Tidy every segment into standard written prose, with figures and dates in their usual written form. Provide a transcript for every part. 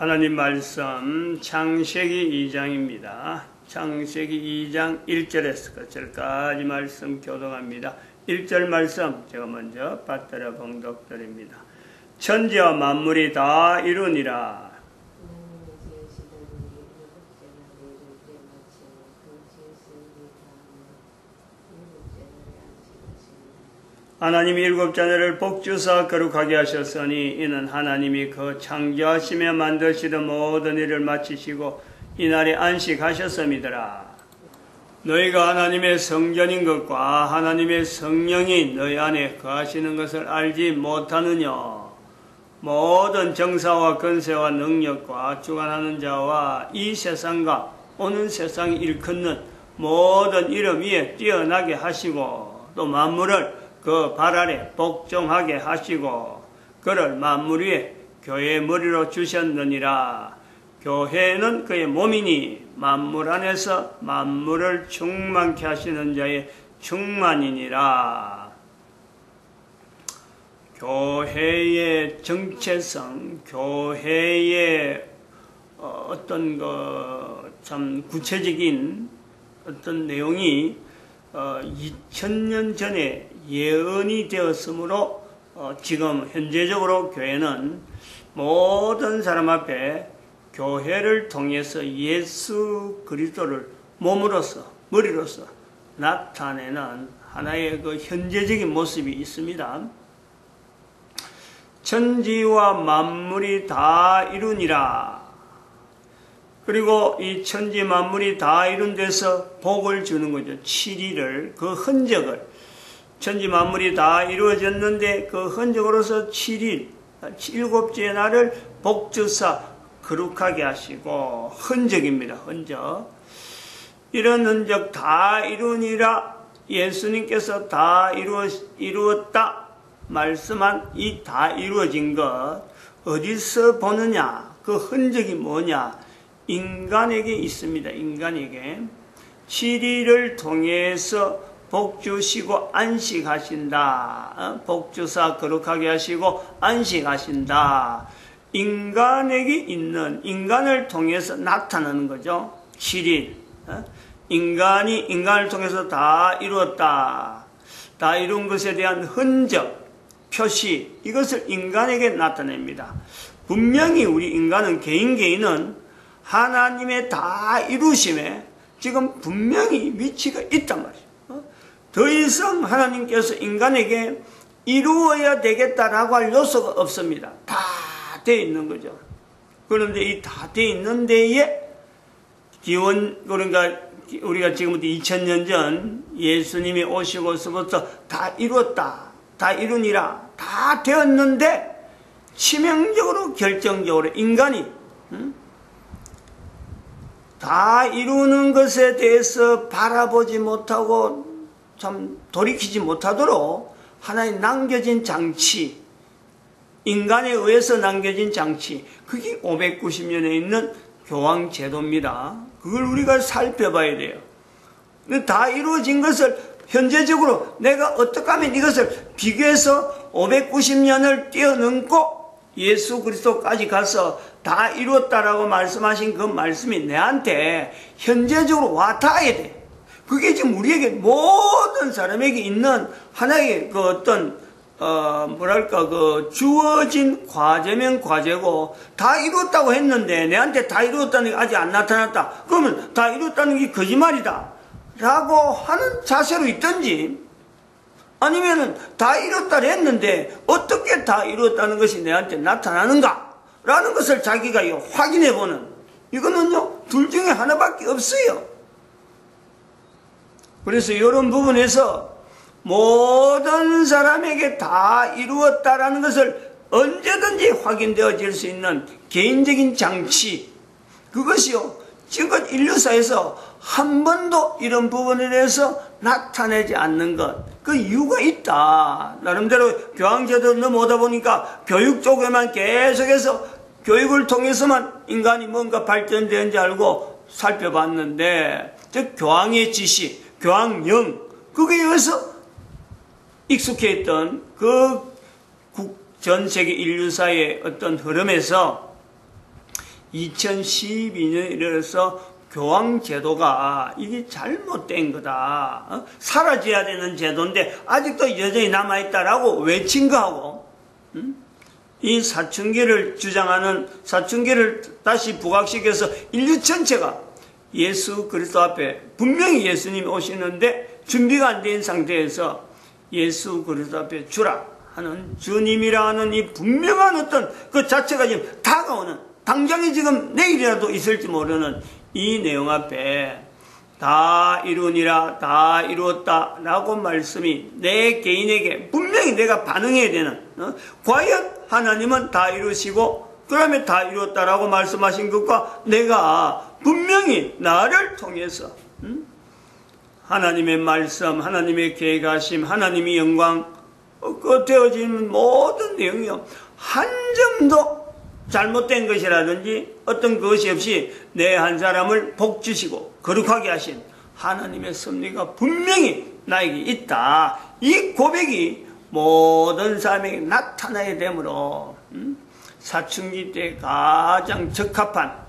하나님 말씀 창세기 2장입니다. 창세기 2장 1절에서 끝절까지 말씀 교독합니다. 1절 말씀 제가 먼저 받들어 봉독드립니다. 천지와 만물이 다 이루니라. 하나님이 일곱 자녀를 복주사 거룩하게 하셨으니 이는 하나님이 그 창조하시며 만드시던 모든 일을 마치시고 이날에 안식하셨음이더라. 너희가 하나님의 성전인 것과 하나님의 성령이 너희 안에 거하시는 것을 알지 못하느냐. 모든 정사와 권세와 능력과 주관하는 자와 이 세상과 오는 세상이 일컫는 모든 이름 위에 뛰어나게 하시고 또 만물을 그 발 아래 복종하게 하시고 그를 만물 위에 교회의 머리로 주셨느니라. 교회는 그의 몸이니 만물 안에서 만물을 충만케 하시는 자의 충만이니라. 교회의 정체성, 교회의 어떤 참 구체적인 어떤 내용이 2000년 전에 예언이 되었으므로 지금 현재적으로 교회는 모든 사람 앞에 교회를 통해서 예수 그리스도를 몸으로서 머리로서 나타내는 하나의 그 현재적인 모습이 있습니다. 천지와 만물이 다 이루니라. 그리고 이 천지 만물이 다 이룬 데서 복을 주는 거죠. 7일을 그 흔적을 천지 만물이 다 이루어졌는데 그 흔적으로서 7일, 7번째 날을 복주사 거룩하게 하시고 흔적입니다. 흔적. 이런 흔적 다 이루니라. 예수님께서 다 이루었다 말씀한 이 다 이루어진 것 어디서 보느냐? 그 흔적이 뭐냐? 인간에게 있습니다. 인간에게 7일을 통해서 복주시고 안식하신다. 복주사 거룩하게 하시고 안식하신다. 인간에게 있는, 인간을 통해서 나타나는 거죠. 7일. 인간이 인간을 통해서 다 이루었다. 다 이룬 것에 대한 흔적, 표시, 이것을 인간에게 나타냅니다. 분명히 우리 인간은 개인은 하나님의 다 이루심에 지금 분명히 위치가 있단 말이에요. 더 이상 하나님께서 인간에게 이루어야 되겠다라고 할 요소가 없습니다. 다 돼 있는 거죠. 그런데 이 다 돼 있는 데에 그러니까 우리가 지금부터 2000년 전 예수님이 오시고서부터 다 이루었다, 다 이루니라, 다 되었는데 치명적으로 결정적으로 인간이 다 이루는 것에 대해서 바라보지 못하고 참 돌이키지 못하도록 하나의 남겨진 장치, 인간에 의해서 남겨진 장치, 그게 590년에 있는 교황제도입니다. 그걸 우리가 살펴봐야 돼요. 다 이루어진 것을 현재적으로 내가 어떻게 하면 이것을 비교해서 590년을 뛰어넘고 예수 그리스도까지 가서 다 이루었다라고 말씀하신 그 말씀이 내한테 현재적으로 와 닿아야 돼. 그게 지금 우리에게 모든 사람에게 있는 하나의 그 어떤 그 주어진 과제면 과제고 다 이루었다고 했는데 내한테 다 이루었다는 게 아직 안 나타났다. 그러면 다 이루었다는 게 거짓말이다 라고 하는 자세로 있든지 아니면은 다 이뤘다 했는데 어떻게 다 이루었다는 것이 내한테 나타나는가 라는 것을 자기가 확인해 보는, 이거는요 둘 중에 하나밖에 없어요. 그래서 이런 부분에서 모든 사람에게 다 이루었다라는 것을 언제든지 확인되어질 수 있는 개인적인 장치, 그것이요 지금 인류사에서 한 번도 이런 부분에 대해서 나타내지 않는 것, 그 이유가 있다. 나름대로 교황제도 넘어오다 보니까 교육 쪽에만 계속해서 교육을 통해서만 인간이 뭔가 발전되는지 알고 살펴봤는데, 즉 교황의 지시, 교황령, 그거에 의해서 익숙해 있던 그 전 세계 인류사의 어떤 흐름에서 2012년에 이르러서 교황제도가 이게 잘못된 거다. 사라져야 되는 제도인데 아직도 여전히 남아있다라고 외친 거하고, 이 사춘기를 주장하는, 사춘기를 다시 부각시켜서 인류 전체가 예수 그리스도 앞에 분명히 예수님이 오시는데 준비가 안 된 상태에서 예수 그리스도 앞에 주라 하는, 주님이라 하는 이 분명한 어떤 그 자체가 지금 다가오는, 당장에 지금 내일이라도 있을지 모르는 이 내용 앞에 다 이루니라, 다 이루었다 라고 말씀이 내 개인에게 분명히 내가 반응해야 되는, 과연 하나님은 다 이루시고 그 다음에 다 이루었다라고 말씀하신 것과 내가 분명히 나를 통해서 하나님의 말씀, 하나님의 계획하심, 하나님의 영광 되어지는 모든 내용이요, 한 점도 잘못된 것이라든지 어떤 것이 없이 내 한 사람을 복 주시고 거룩하게 하신 하나님의 섭리가 분명히 나에게 있다. 이 고백이 모든 사람에게 나타나야 되므로 사춘기 때 가장 적합한,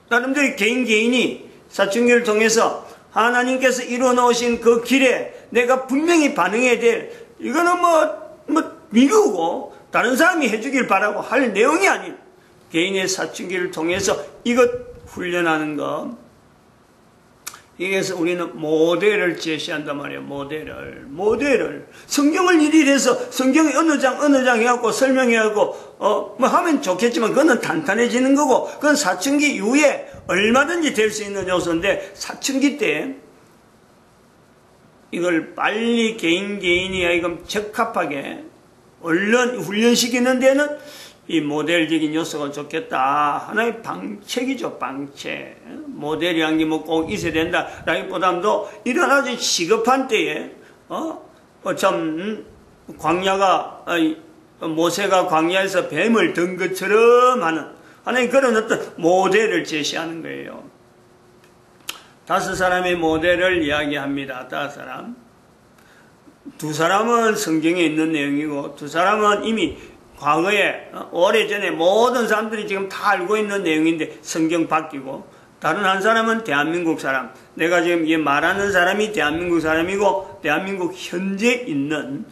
나름대로 개인이 사춘기를 통해서 하나님께서 이루어 놓으신 그 길에 내가 분명히 반응해야 될, 이거는 미루고 다른 사람이 해주길 바라고 할 내용이 아닌 개인의 사춘기를 통해서 이것 훈련하는 것, 여기에서 우리는 모델을 제시한단 말이에요. 모델을 성경을 일일해서 성경의 어느 장 해갖고 설명해갖고 하면 좋겠지만 그거는 단단해지는 거고, 그건 사춘기 이후에 얼마든지 될 수 있는 요소인데, 사춘기 때 이걸 빨리 개인이 하여금 적합하게 얼른 훈련시키는 데는 이 모델적인 요소가 좋겠다. 하나의 방책이죠, 방책. 모델이란 게 뭐 꼭 있어야 된다 라기보다도 이런 아주 시급한 때에, 광야가, 모세가 광야에서 뱀을 든 것처럼 하는 하나의 그런 어떤 모델을 제시하는 거예요. 5사람의 모델을 이야기합니다. 5사람. 2사람은 성경에 있는 내용이고, 2사람은 이미 과거에 오래전에 모든 사람들이 지금 다 알고 있는 내용인데 성경 바뀌고, 다른 한 사람은 대한민국 사람, 내가 지금 말하는 사람이 대한민국 사람이고 대한민국 현재 있는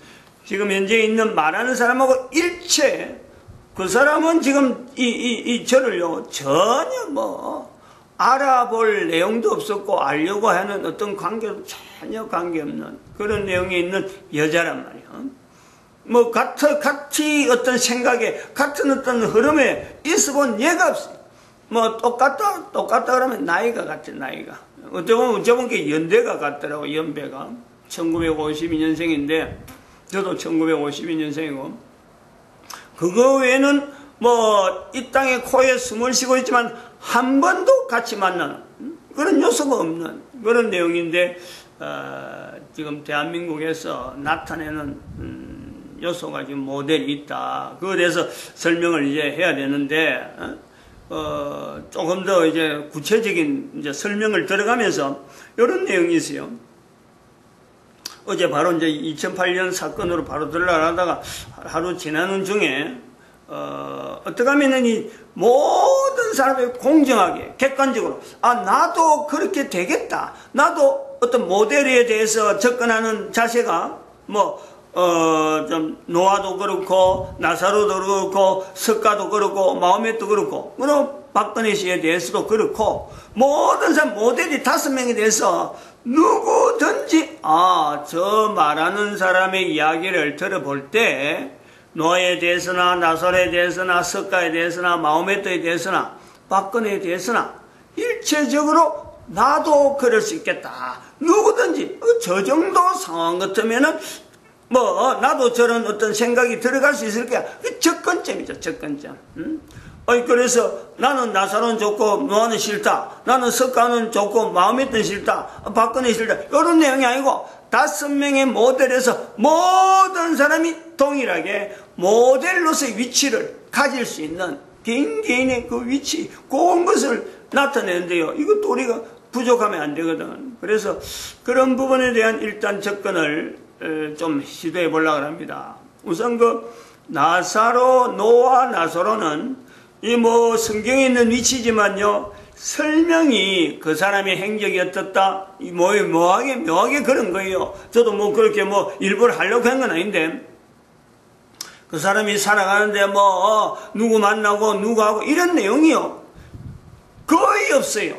말하는 사람하고 일체, 그 사람은 지금 저를요 전혀 알아볼 내용도 없었고 알려고 하는 어떤 관계도 전혀 관계없는 그런 내용이 있는 여자란 말이야. 같이 어떤 생각에, 같은 어떤 흐름에 있어본 예가 없어요. 똑같다 그러면 나이가 같아, 나이가. 어쩌면 게 연대가 같더라고, 연배가. 1952년생인데, 저도 1952년생이고. 그거 외에는 이 땅에 코에 숨을 쉬고 있지만, 한 번도 같이 만나는 그런 요소가 없는 그런 내용인데, 지금 대한민국에서 나타내는 요소가 지금 모델이 있다. 그거에 대해서 설명을 이제 해야 되는데, 조금 더 이제 구체적인 이제 설명을 들어가면서 이런 내용이 있어요. 어제 바로 이제 2008년 사건으로 바로 들어가다가 하루 지나는 중에, 어떻게 하면은 이 모든 사람이 공정하게, 객관적으로, 나도 그렇게 되겠다. 나도 어떤 모델에 대해서 접근하는 자세가, 좀, 노아도 그렇고, 나사로도 그렇고, 석가도 그렇고, 마호멧도 그렇고, 박근혜 씨에 대해서도 그렇고, 모든 사람, 모델이 5명에 대해서 누구든지, 저 말하는 사람의 이야기를 들어볼 때, 노아에 대해서나, 나사로에 대해서나, 석가에 대해서나, 마호멧에 대해서나, 박근혜에 대해서나, 일체적으로 나도 그럴 수 있겠다. 누구든지, 저 정도 상황 같으면은, 나도 저런 어떤 생각이 들어갈 수 있을 거야. 그 접근점이죠, 접근점. 그래서 나는 나사로는 좋고, 노아는 싫다. 나는 석가는 좋고, 마호멧은 싫다. 박근혜 싫다. 이런 내용이 아니고, 5명의 모델에서 모든 사람이 동일하게 모델로서의 위치를 가질 수 있는 개인의 그 위치, 그런 것을 나타내는데요. 이것도 우리가 부족하면 안 되거든. 그래서 그런 부분에 대한 일단 접근을 좀 시도해 보려고 합니다. 우선 노아, 나사로는 이 뭐 성경에 있는 위치지만요, 설명이 그 사람의 행적이 어떻다, 묘하게 그런 거예요. 저도 뭐 그렇게 뭐 일부러 하려고 한 건 아닌데, 그 사람이 살아가는데 뭐, 누구 만나고 누구 하고 이런 내용이요. 거의 없어요.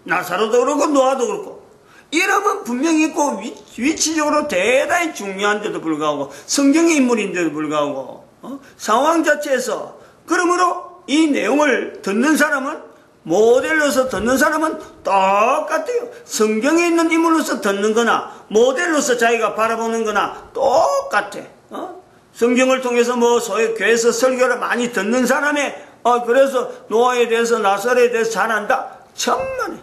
나사로도 그렇고 노아도 그렇고. 이름은 분명히 있고 위치적으로 대단히 중요한데도 불구하고 성경의 인물인데도 불구하고 상황 자체에서, 그러므로 이 내용을 듣는 사람은, 모델로서 듣는 사람은 똑같아요. 성경에 있는 인물로서 듣는 거나 모델로서 자기가 바라보는 거나 똑같아. 성경을 통해서 뭐 소위 교회에서 설교를 많이 듣는 사람의 그래서 노아에 대해서 나사로에 대해서 잘 안다. 천만에.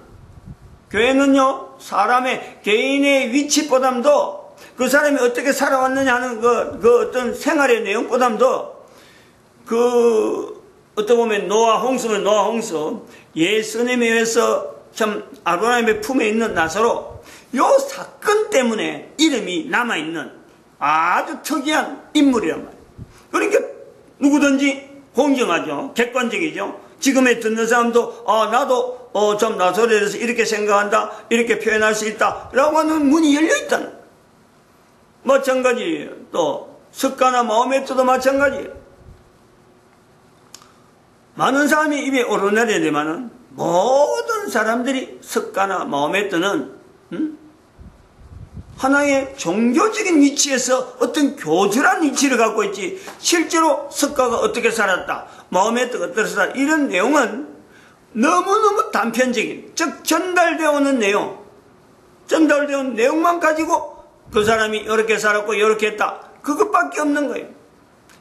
교회는요, 사람의 개인의 위치보담도 그 사람이 어떻게 살아왔느냐 하는 그 어떤 생활의 내용보담도 어떻게 보면 노아 홍수면 노아 홍수, 예수님에 의해서 참 아브라함의 품에 있는 나사로, 요 사건 때문에 이름이 남아있는 아주 특이한 인물이란 말이에요. 그러니까 누구든지 공정하죠. 객관적이죠. 지금에 듣는 사람도 나도 좀 나사로에 대해서 이렇게 생각한다, 이렇게 표현할 수 있다 라고 하는 문이 열려있다는. 마찬가지 또 습가나 마호메트도 마찬가지예요. 많은 사람이 입에 오르내려야 되지만은 모든 사람들이 습가나 마호메트는 하나의 종교적인 위치에서 어떤 교주란 위치를 갖고 있지, 실제로 습가가 어떻게 살았다, 마호메트가 어떻게 살았다, 이런 내용은 너무너무 단편적인, 즉 전달되어 오는 내용, 전달되어 온 내용만 가지고 그 사람이 이렇게 살았고 이렇게 했다, 그것밖에 없는 거예요.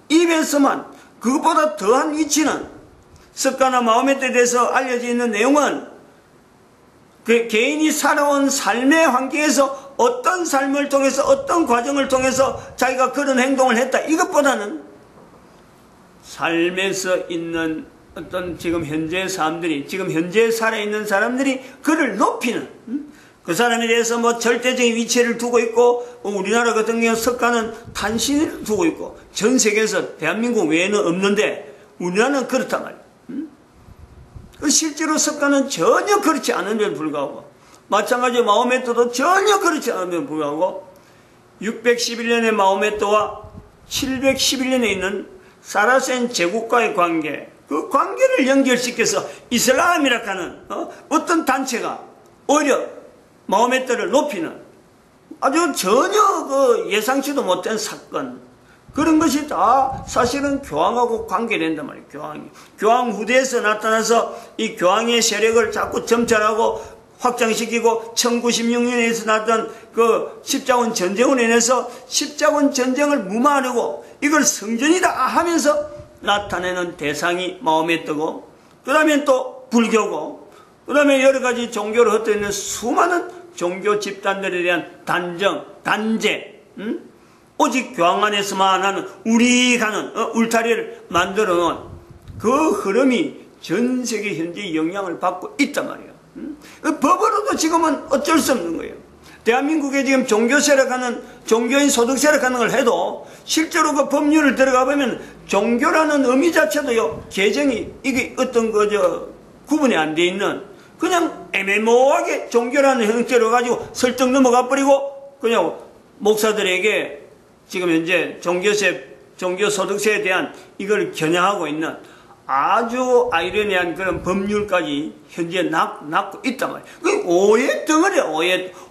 입에서만. 그것보다 더한 위치는, 습가나 마호메트에 대해서 알려져 있는 내용은 그 개인이 살아온 삶의 환경에서 어떤 삶을 통해서, 어떤 과정을 통해서 자기가 그런 행동을 했다, 이것보다는 삶에서 있는 어떤 지금 현재 사람들이, 지금 현재 살아있는 사람들이 그를 높이는, 그 사람에 대해서 뭐 절대적인 위치를 두고 있고, 우리나라 같은 경우 석가는 탄신을 두고 있고, 전 세계에서 대한민국 외에는 없는데 우리나라는 그렇단 말이에요. 실제로 석가는 전혀 그렇지 않은데도 불구하고, 마찬가지로 마호메트도 전혀 그렇지 않은데도 불구하고 611년의 마호메트와 711년에 있는 사라센 제국과의 관계, 그 관계를 연결시켜서 이슬람이라 하는 어떤 단체가 오히려 마호메트를 높이는 아주 전혀 예상치도 못한 사건, 그런 것이 다 사실은 교황하고 관계된단 말이에요. 교황 후대에서 나타나서 이 교황의 세력을 자꾸 점철하고 확장시키고, 1096년에서 나타난 그 십자군 전쟁으로 인해서 십자군 전쟁을 무마하려고 이걸 성전이다 하면서 나타내는 대상이 마호메트고, 그 다음에 또 불교고, 그 다음에 여러 가지 종교를 흩어있는 수많은 종교 집단들에 대한 단제, 오직 교황 안에서만 하는 우리 가는 울타리를 만들어 놓은 그 흐름이 전 세계 현재 영향을 받고 있단 말이에요. 법으로도 지금은 어쩔 수 없는 거예요. 대한민국에 지금 종교 세력하는, 종교인 소득 세력하는 걸 해도 실제로 그 법률을 들어가 보면 종교라는 의미 자체도요, 개정이 이게 어떤 구분이 안 돼 있는, 그냥 애매모호하게 종교라는 형태로 가지고 설정 넘어가 버리고 그냥 목사들에게 지금 현재 종교 소득세에 대한 이걸 겨냥하고 있는 아주 아이러니한 그런 법률까지 현재 낳고 있단 말이에요. 그 오해 덩어리야,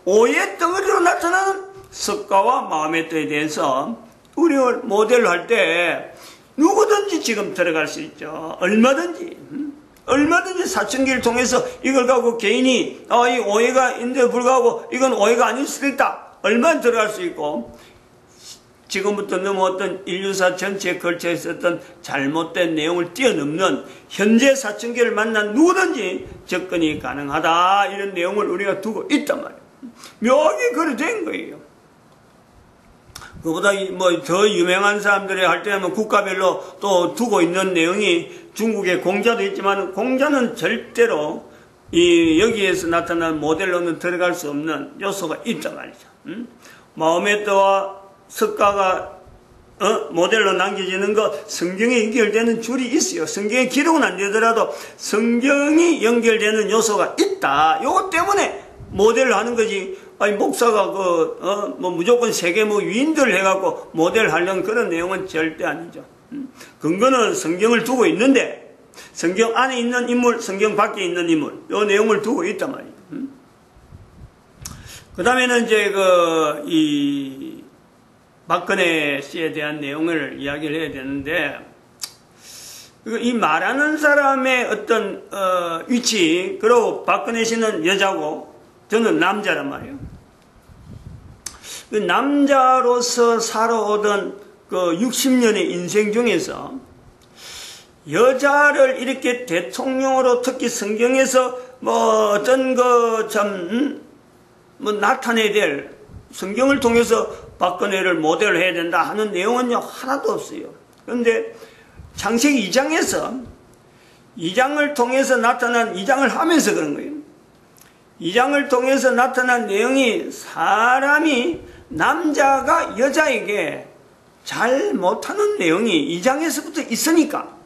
오해 덩어리로 나타나는 석가와 마호메트에 대해서 우리가 모델로 할 때 누구든지 지금 들어갈 수 있죠. 얼마든지 사춘기를 통해서 이걸 갖고 개인이 이 오해가 있는데 불구하고 이건 오해가 아닐 수도 있다, 얼마나 들어갈 수 있고, 지금부터 넘어왔던 인류사 전체에 걸쳐 있었던 잘못된 내용을 뛰어넘는 현재 사춘기를 만난 누구든지 접근이 가능하다, 이런 내용을 우리가 두고 있단 말이에요. 묘하게 그래 된 거예요. 그보다 뭐 더 유명한 사람들이 할 때는 국가별로 또 두고 있는 내용이, 중국의 공자도 있지만 공자는 절대로 여기에서 나타난 모델로는 들어갈 수 없는 요소가 있단 말이죠. 마호메트와 석가가 모델로 남겨지는 거 성경에 연결되는 줄이 있어요. 성경에 기록은 안 되더라도 성경이 연결되는 요소가 있다. 요것 때문에 모델로 하는 거지. 아니 목사가 뭐 무조건 세계 뭐 위인들 해갖고 모델 하려는 그런 내용은 절대 아니죠. 근거는 성경을 두고 있는데 성경 안에 있는 인물, 성경 밖에 있는 인물, 요 내용을 두고 있단 말이에요. 그 다음에는 이제 이 박근혜 씨에 대한 내용을 이야기를 해야 되는데, 이 말하는 사람의 어떤 위치, 그리고 박근혜 씨는 여자고 저는 남자란 말이에요. 그 남자로서 살아오던 그 60년의 인생 중에서 여자를 이렇게 대통령으로, 특히 성경에서 뭐 어떤 뭐 나타내야 될, 성경을 통해서 박근혜를 모델을 해야 된다 하는 내용은요 하나도 없어요. 그런데 창세기 2장에서 2장을 통해서 나타난, 2장을 하면서 그런 거예요. 2장을 통해서 나타난 내용이 사람이, 남자가 여자에게 잘 못하는 내용이 2장에서부터 있으니까,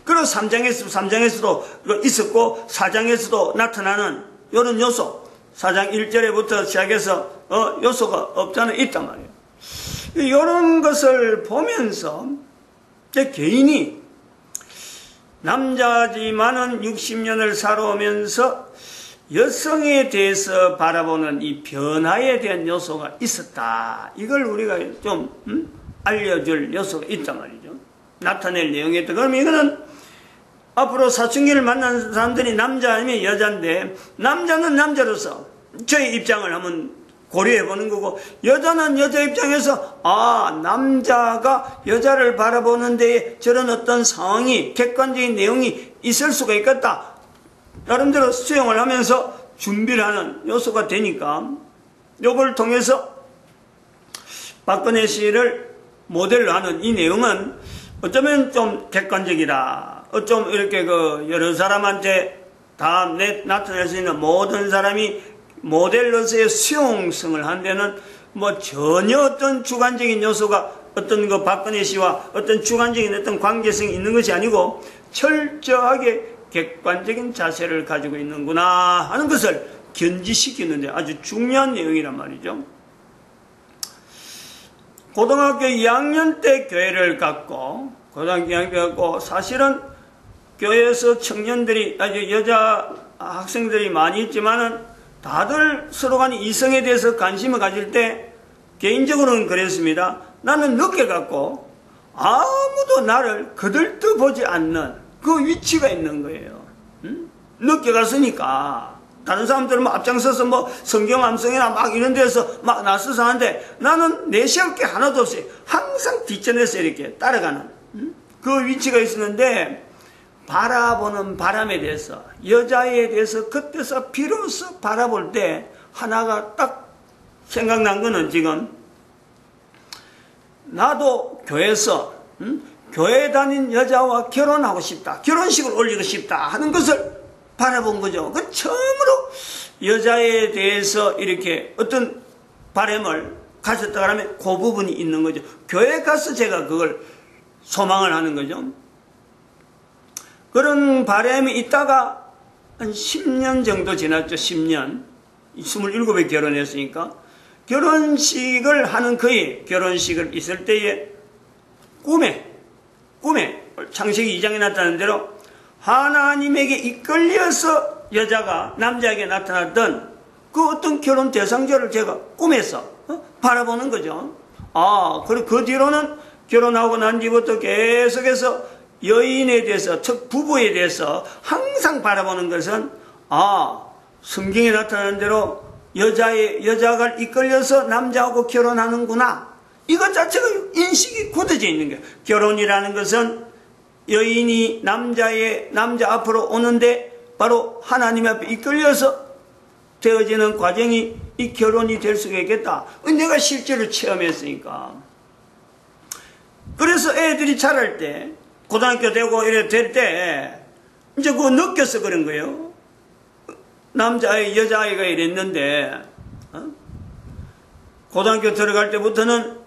그리고 3장에서도 있었고 4장에서도 나타나는 이런 요소, 4장 1절에부터 시작해서 요소가 없잖아요. 있단 말이에요. 이런 것을 보면서 제 개인이 남자지만은 60년을 살아오면서 여성에 대해서 바라보는 이 변화에 대한 요소가 있었다. 이걸 우리가 좀 알려줄 요소가 있단 말이죠. 나타낼 내용이 있다. 그럼 이거는 앞으로 사춘기를 만난 사람들이 남자 아니면 여자인데, 남자는 남자로서 저의 입장을 한번 고려해 보는 거고, 여자는 여자 입장에서 남자가 여자를 바라보는 데에 저런 어떤 상황이, 객관적인 내용이 있을 수가 있겠다, 나름대로 수용을 하면서 준비를 하는 요소가 되니까, 요걸 통해서 박근혜 씨를 모델로 하는 이 내용은 어쩌면 좀 객관적이다, 좀 이렇게 여러 사람한테 다 나타낼 수 있는, 모든 사람이 모델로서의 수용성을 한 데는 뭐 전혀 어떤 주관적인 요소가, 어떤 박근혜 씨와 어떤 주관적인 어떤 관계성이 있는 것이 아니고 철저하게 객관적인 자세를 가지고 있는구나 하는 것을 견지시키는데 아주 중요한 내용이란 말이죠. 고등학교 2학년 때 교회를 갔고, 고등학교 2학년 때 갔고, 사실은 교회에서 청년들이, 아주 여자 학생들이 많이 있지만은 다들 서로 간에 이성에 대해서 관심을 가질 때, 개인적으로는 그랬습니다. 나는 늦게 갔고 아무도 나를 거들떠보지 않는 그 위치가 있는 거예요. 늦게 갔으니까 다른 사람들은 뭐 앞장서서 뭐 성경 암송이나 막 이런 데서 막 나서서 하는데, 나는 내세울 게 하나도 없어요. 항상 뒷전에서 이렇게 따라가는 그 위치가 있었는데, 바라보는 바람에 대해서, 여자에 대해서 그때서 비로소 바라볼 때 하나가 딱 생각난 거는, 지금 나도 교회에서 교회 다닌 여자와 결혼하고 싶다, 결혼식을 올리고 싶다 하는 것을 바라본 거죠. 그 처음으로 여자에 대해서 이렇게 어떤 바람을 가졌다 그러면 그 부분이 있는 거죠. 교회에 가서 제가 그걸 소망을 하는 거죠. 그런 바람이 있다가 한 10년 정도 지났죠. 10년. 27에 결혼했으니까. 결혼식을 하는 그의 결혼식을 있을 때에 꿈에 창세기 2장에 나타난 대로 하나님에게 이끌려서 여자가 남자에게 나타났던 그 어떤 결혼 대상자를 제가 꿈에서 바라보는 거죠. 그리고 그 뒤로는 결혼하고 난 뒤부터 계속해서 여인에 대해서, 즉 부부에 대해서 항상 바라보는 것은 성경에 나타난 대로 여자가 이끌려서 남자하고 결혼하는구나, 이것 자체가 인식이 굳어져 있는 거예요. 결혼이라는 것은 여인이 남자 앞으로 오는데 바로 하나님 앞에 이끌려서 되어지는 과정이 이 결혼이 될 수가 있겠다. 내가 실제로 체험했으니까. 그래서 애들이 자랄 때, 고등학교 되고 이래 될 때 이제 그거 느껴서 그런 거예요. 여자아이가 이랬는데 고등학교 들어갈 때부터는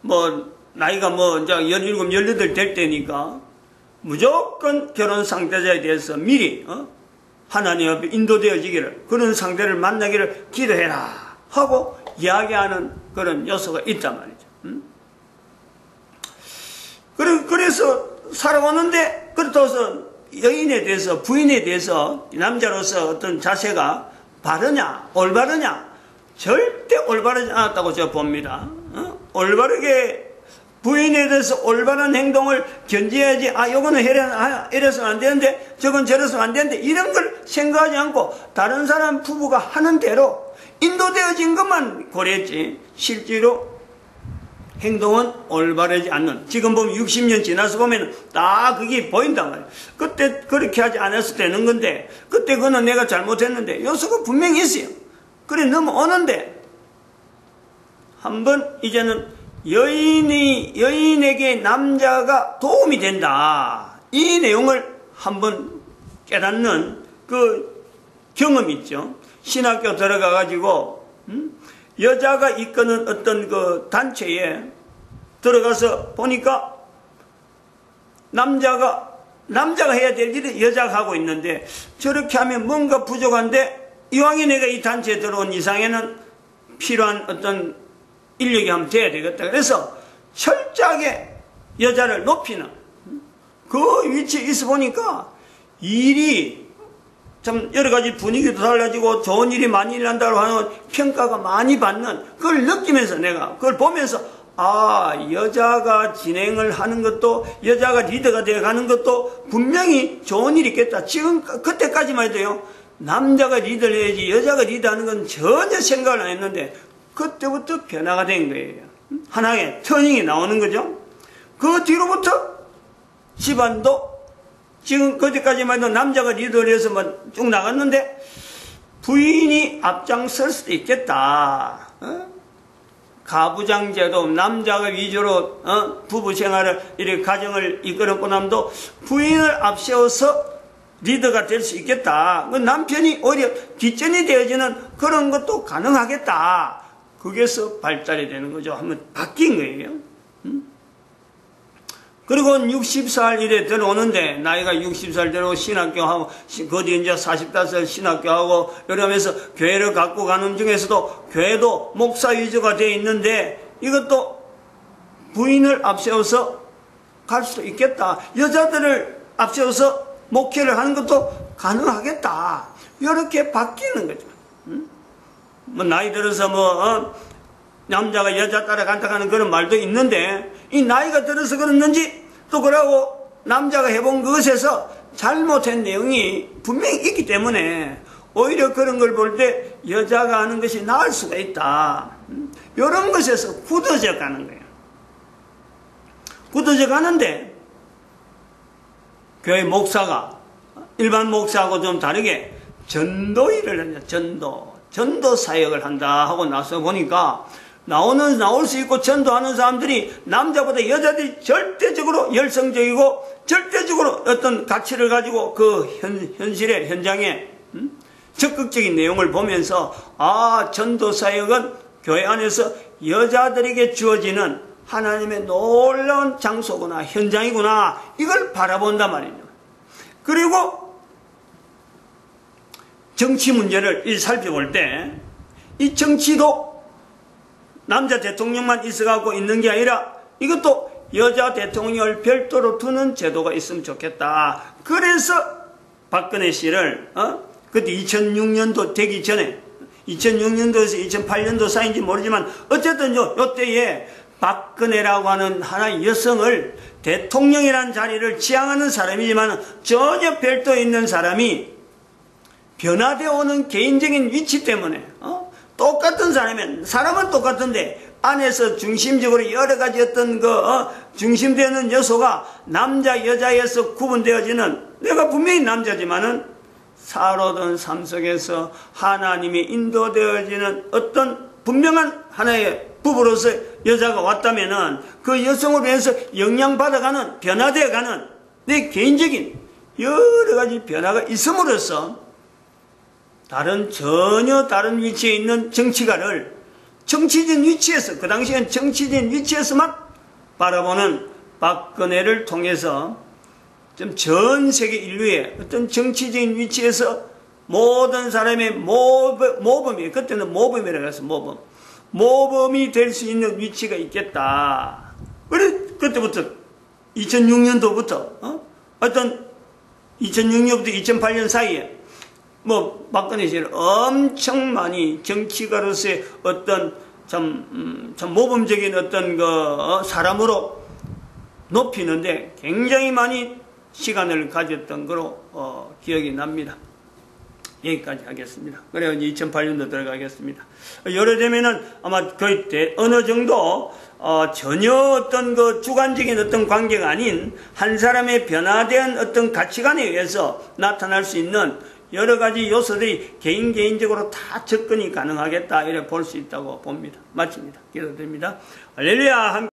뭐 나이가 뭐 이제 17, 18 될 때니까 무조건 결혼 상대자에 대해서 미리 하나님 앞에 인도되어지기를, 그런 상대를 만나기를 기도해라 하고 이야기하는 그런 요소가 있단 말이죠. 그래서 살아오는데, 그렇다고 여인에 대해서, 부인에 대해서 남자로서 어떤 자세가 바르냐 올바르냐, 절대 올바르지 않았다고 제가 봅니다. 올바르게 부인에 대해서 올바른 행동을 견지해야지, 요거는 이래서는 안 되는데 저건 저래서는 안 되는데 이런 걸 생각하지 않고 다른 사람 부부가 하는 대로 인도되어진 것만 고려했지, 실제로 행동은 올바르지 않는, 지금 보면 60년 지나서 보면 다 그게 보인단 말이에요. 그때 그렇게 하지 않았을 때는 건데, 그때 그는 내가 잘못했는데 요소가 분명히 있어요. 그래 넘어오는데, 한번 이제는 여인에게 남자가 도움이 된다, 이 내용을 한번 깨닫는 그 경험이 있죠. 신학교 들어가 가지고 여자가 이끄는 어떤 그 단체에 들어가서 보니까 남자가 해야 될 일을 여자가 하고 있는데, 저렇게 하면 뭔가 부족한데, 이왕에 내가 이 단체에 들어온 이상에는 필요한 어떤 인력이 한번 돼야 되겠다. 그래서 철저하게 여자를 높이는 그 위치에 있어 보니까 일이 참 여러 가지 분위기도 달라지고 좋은 일이 많이 일난다고 하는 평가가 많이 받는, 그걸 느끼면서 내가 그걸 보면서 여자가 진행을 하는 것도, 여자가 리더가 되어가는 것도 분명히 좋은 일이 있겠다. 지금 그때까지만 해도요, 남자가 리더를 해야지 여자가 리더하는 건 전혀 생각을 안 했는데, 그때부터 변화가 된 거예요. 하나의 터닝이 나오는 거죠. 그 뒤로부터 집안도 지금 그때까지만 해도 남자가 리더를 해서 쭉 나갔는데, 부인이 앞장설 수도 있겠다. 가부장제도, 남자가 위주로 부부 생활을, 이렇게 가정을 이끌었고 남도 부인을 앞세워서 리더가 될 수 있겠다. 그 남편이 오히려 뒷전이 되어지는 그런 것도 가능하겠다. 거기에서 발달이 되는 거죠. 한번 바뀐 거예요. 그리고 60살 이래 들어오는데, 나이가 60살 들어오고 신학교하고, 거기 이제 45살 신학교하고, 이러면서 교회를 갖고 가는 중에서도 교회도 목사 위주가 되어 있는데, 이것도 부인을 앞세워서 갈 수도 있겠다. 여자들을 앞세워서 목회를 하는 것도 가능하겠다. 이렇게 바뀌는 거죠. 나이 들어서 남자가 여자 따라간다 하는 그런 말도 있는데, 이 나이가 들어서 그렇는지 또 그러고 남자가 해본 것에서 잘못한 내용이 분명히 있기 때문에 오히려 그런 걸 볼 때 여자가 하는 것이 나을 수가 있다. 이런 것에서 굳어져 가는 거예요. 굳어져 가는데, 교회 목사가 일반 목사하고 좀 다르게 전도 일을 한다. 전도 사역을 한다 하고 나서 보니까, 나올 수 있고 전도하는 사람들이 남자보다 여자들이 절대적으로 열성적이고 절대적으로 어떤 가치를 가지고 그 현실의 현장에 적극적인 내용을 보면서, 전도 사역은 교회 안에서 여자들에게 주어지는 하나님의 놀라운 장소구나, 현장이구나, 이걸 바라본단 말이죠. 그리고 정치 문제를 살펴볼 때, 이 정치도 남자 대통령만 있어가고 있는 게 아니라 이것도 여자 대통령을 별도로 두는 제도가 있으면 좋겠다. 그래서 박근혜 씨를 그때 2006년도 되기 전에, 2006년도에서 2008년도 사이인지 모르지만 어쨌든 요때에 박근혜라고 하는 하나의 여성을 대통령이라는 자리를 지향하는 사람이지만 전혀 별도에 있는 사람이 변화되어 오는 개인적인 위치 때문에 똑같은 사람은 똑같은데 안에서 중심적으로 여러 가지 어떤 중심되는 요소가 남자 여자에서 구분되어지는, 내가 분명히 남자지만은 살아오던 삶 속에서 하나님이 인도되어지는 어떤 분명한 하나의 부부로서 여자가 왔다면은 그 여성으로 인해서 영향받아가는, 변화되어가는 내 개인적인 여러 가지 변화가 있음으로써 전혀 다른 위치에 있는 정치가를 정치적인 위치에서, 그 당시엔 정치적인 위치에서만 바라보는 박근혜를 통해서 좀 전 세계 인류의 어떤 정치적인 위치에서 모든 사람의 모범이, 그때는 모범이라고 해서 모범이 될 수 있는 위치가 있겠다. 그때부터 2006년도부터 어떤 2006년부터 2008년 사이에 박근혜 씨는 엄청 많이 정치가로서의 어떤 참 모범적인 어떤 사람으로 높이는데 굉장히 많이 시간을 가졌던 거로 기억이 납니다. 여기까지 하겠습니다. 그래서 이제 2008년도 들어가겠습니다. 이러되면은 아마 거의 어느 정도 전혀 어떤 주관적인 어떤 관계가 아닌 한 사람의 변화된 어떤 가치관에 의해서 나타날 수 있는 여러 가지 요소들이 개인적으로 다 접근이 가능하겠다 이렇게 볼 수 있다고 봅니다. 마칩니다. 기도드립니다. 할렐루야.